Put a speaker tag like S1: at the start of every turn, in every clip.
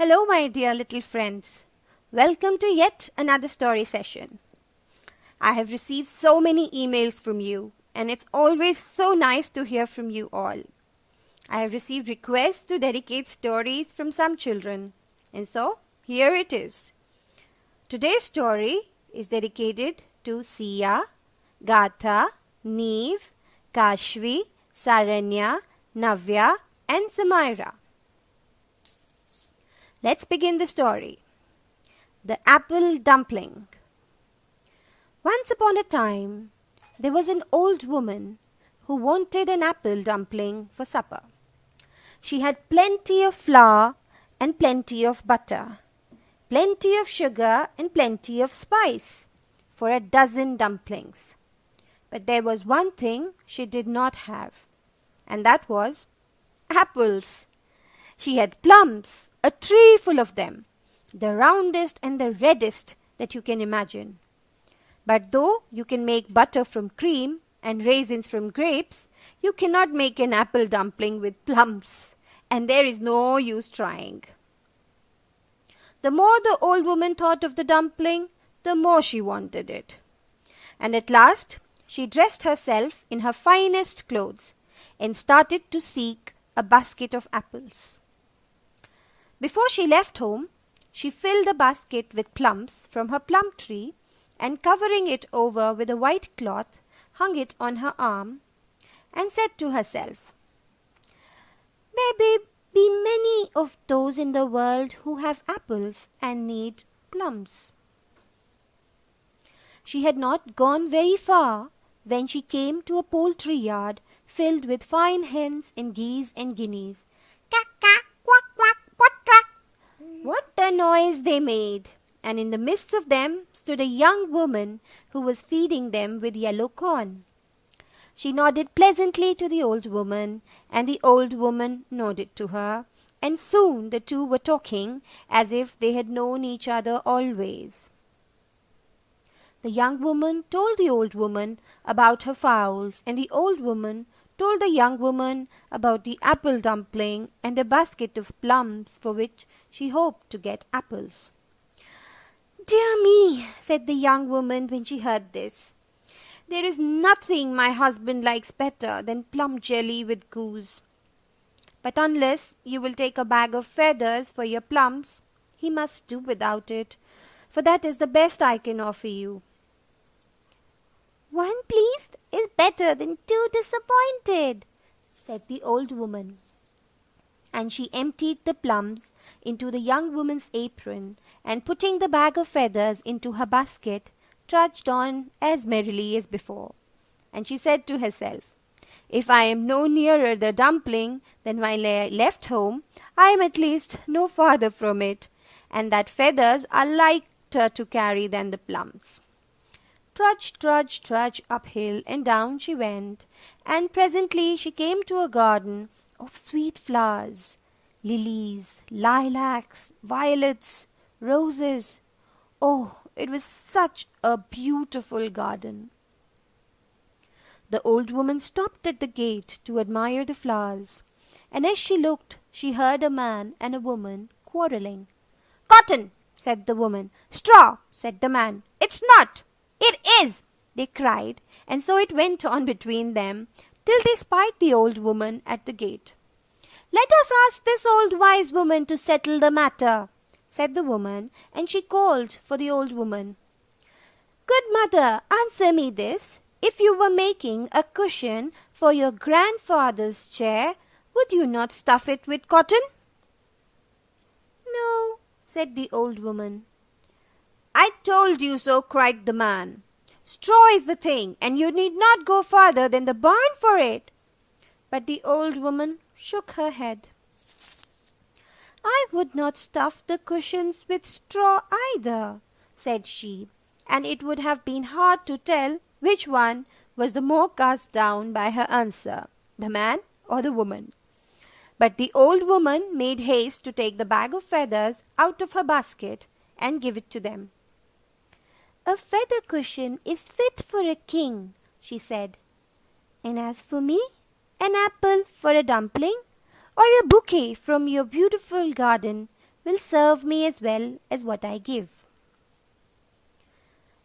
S1: Hello, my dear little friends. Welcome to yet another story session. I have received so many emails from you, and it's always so nice to hear from you all. I have received requests to dedicate stories from some children, and so here it is. Today's story is dedicated to Sia, Gatha, Neve, Kashvi, Saranya, Navya, and Samaira. Let's begin the story. The Apple Dumpling. Once upon a time, there was an old woman who wanted an apple dumpling for supper. She had plenty of flour and plenty of butter, plenty of sugar and plenty of spice for a dozen dumplings. But there was one thing she did not have, and that was apples. She had plums, a tree full of them, the roundest and the reddest that you can imagine. But though you can make butter from cream and raisins from grapes, you cannot make an apple dumpling with plums, and there is no use trying. The more the old woman thought of the dumpling, the more she wanted it. And at last she dressed herself in her finest clothes and started to seek a basket of apples. Before she left home, she filled the basket with plums from her plum tree and covering it over with a white cloth, hung it on her arm and said to herself, "There may be many of those in the world who have apples and need plums." She had not gone very far when she came to a poultry yard filled with fine hens and geese and guineas. "Cack, cack, quack, quack, quack." What a noise they made! And in the midst of them stood a young woman who was feeding them with yellow corn. She nodded pleasantly to the old woman, and the old woman nodded to her, and soon the two were talking as if they had known each other always. The young woman told the old woman about her fowls, and the old woman told the young woman about the apple dumpling and the basket of plums for which she hoped to get apples. "Dear me," said the young woman when she heard this, "there is nothing my husband likes better than plum jelly with goose. But unless you will take a bag of feathers for your plums, he must do without it, for that is the best I can offer you." "One pleased is better than two disappointed," said the old woman. And she emptied the plums into the young woman's apron, and putting the bag of feathers into her basket, trudged on as merrily as before. And she said to herself, "If I am no nearer the dumpling than when I left home, I am at least no farther from it, and that feathers are lighter to carry than the plums." Trudge, trudge, trudge uphill, and down she went, and presently she came to a garden of sweet flowers, lilies, lilacs, violets, roses. Oh, it was such a beautiful garden. The old woman stopped at the gate to admire the flowers, and as she looked, she heard a man and a woman quarrelling. "Cotton," said the woman. "Straw," said the man. "It's not." "It is," they cried, and so it went on between them till they spied the old woman at the gate. "Let us ask this old wise woman to settle the matter," said the woman, and she called for the old woman. "Good mother, answer me this. If you were making a cushion for your grandfather's chair, would you not stuff it with cotton?" "No," said the old woman. "I told you so," cried the man. "Straw is the thing, and you need not go farther than the barn for it." But the old woman shook her head. "I would not stuff the cushions with straw either," said she, and it would have been hard to tell which one was the more cast down by her answer, the man or the woman. But the old woman made haste to take the bag of feathers out of her basket and give it to them. "A feather cushion is fit for a king," she said. "And as for me, an apple for a dumpling, or a bouquet from your beautiful garden will serve me as well as what I give."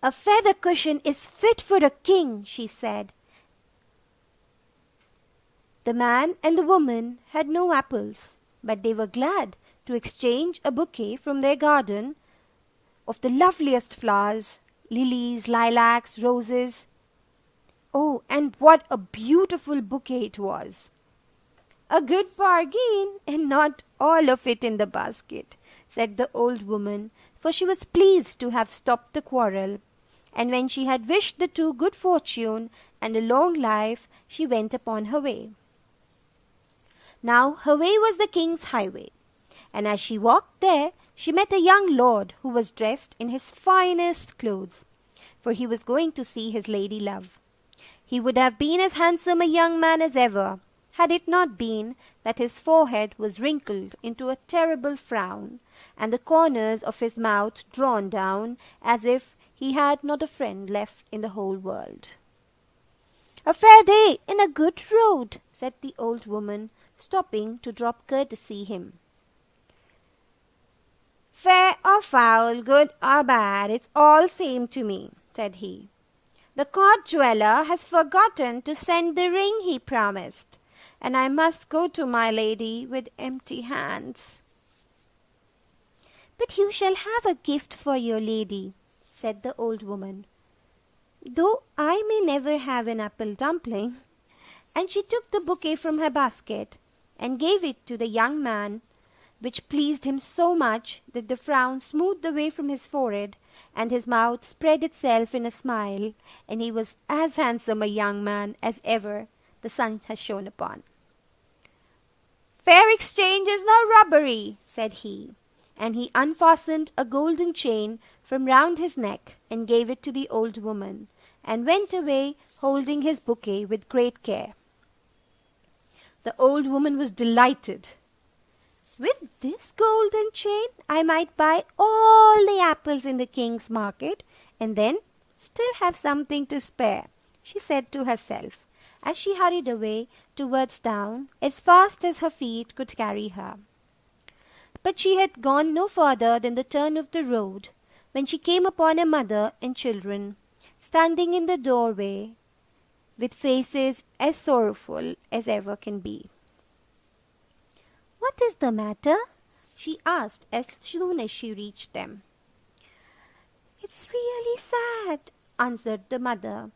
S1: "A feather cushion is fit for a king," she said. The man and the woman had no apples, but they were glad to exchange a bouquet from their garden of the loveliest flowers, lilies, lilacs, roses. Oh, and what a beautiful bouquet it was! "A good bargain, and not all of it in the basket," said the old woman, for she was pleased to have stopped the quarrel. And when she had wished the two good fortune and a long life, she went upon her way. Now her way was the king's highway, and as she walked there, she met a young lord who was dressed in his finest clothes, for he was going to see his lady love. He would have been as handsome a young man as ever, had it not been that his forehead was wrinkled into a terrible frown, and the corners of his mouth drawn down, as if he had not a friend left in the whole world. "A fair day in a good road," said the old woman, stopping to drop courtesy him. "Fair or foul, good or bad, it's all same to me," said he. "The court jeweller has forgotten to send the ring he promised, and I must go to my lady with empty hands." "But you shall have a gift for your lady," said the old woman, "though I may never have an apple dumpling." And she took the bouquet from her basket and gave it to the young man, which pleased him so much that the frown smoothed away from his forehead, and his mouth spread itself in a smile, and he was as handsome a young man as ever the sun has shone upon. "Fair exchange is no robbery," said he, and he unfastened a golden chain from round his neck and gave it to the old woman, and went away holding his bouquet with great care. The old woman was delighted. "With this golden chain I might buy all the apples in the king's market, and then still have something to spare," she said to herself, as she hurried away towards town as fast as her feet could carry her. But she had gone no farther than the turn of the road when she came upon her mother and children standing in the doorway with faces as sorrowful as ever can be. "What is the matter?" she asked as soon as she reached them. "It's really sad," answered the mother.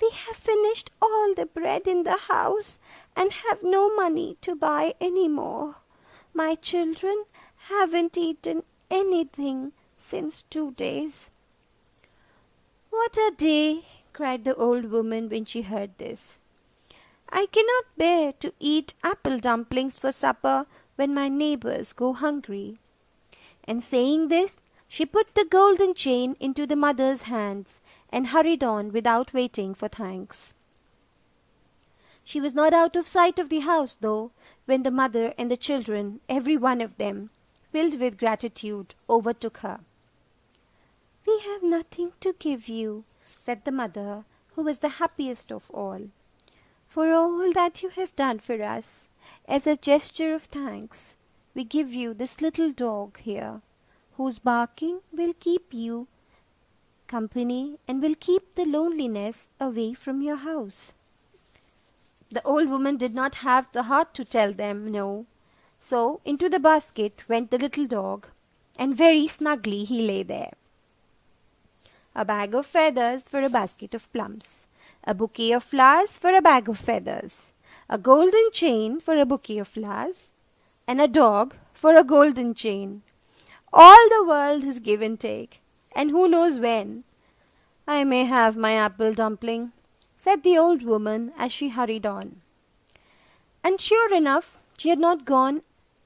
S1: "We have finished all the bread in the house and have no money to buy any more. My children haven't eaten anything since 2 days." "What a day!" cried the old woman when she heard this. "I cannot bear to eat apple dumplings for supper when my neighbors go hungry." And saying this, she put the golden chain into the mother's hands and hurried on without waiting for thanks. She was not out of sight of the house, though, when the mother and the children, every one of them, filled with gratitude, overtook her. "We have nothing to give you," said the mother, who was the happiest of all, "for all that you have done for us. As a gesture of thanks, we give you this little dog here, whose barking will keep you company and will keep the loneliness away from your house." The old woman did not have the heart to tell them no, so into the basket went the little dog, and very snugly he lay there. A bag of feathers for a basket of plums, a bouquet of flowers for a bag of feathers, a golden chain for a bouquet of flowers, and a dog for a golden chain. All the world is give and take, and who knows when I may have my apple dumpling, said the old woman as she hurried on. And sure enough, she had not gone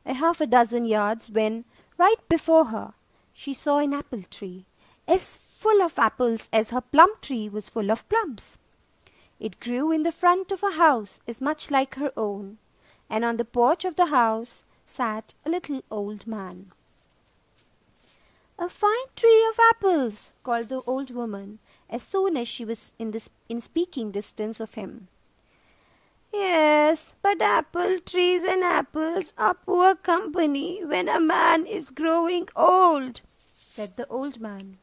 S1: a half a dozen yards when, right before her, she saw an apple tree, as full of apples as her plum tree was full of plums. It grew in the front of a house as much like her own, and on the porch of the house sat a little old man. "A fine tree of apples," called the old woman as soon as she was in speaking distance of him. Yes, but apple trees and apples are poor company when a man is growing old, said the old man.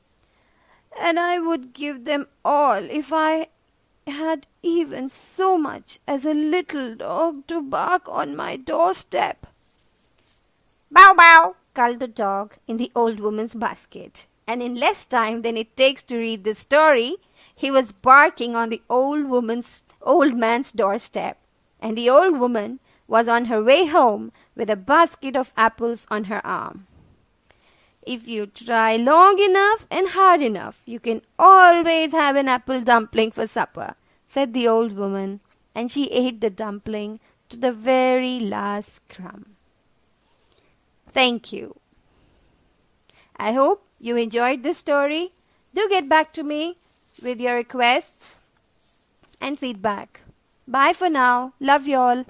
S1: And I would give them all if I had even so much as a little dog to bark on my doorstep. Bow bow, called the dog in the old woman's basket. And in less time than it takes to read the story, he was barking on the old man's doorstep. And the old woman was on her way home with a basket of apples on her arm. If you try long enough and hard enough, you can always have an apple dumpling for supper, said the old woman, and she ate the dumpling to the very last crumb. Thank you. I hope you enjoyed this story. Do get back to me with your requests and feedback. Bye for now. Love you all.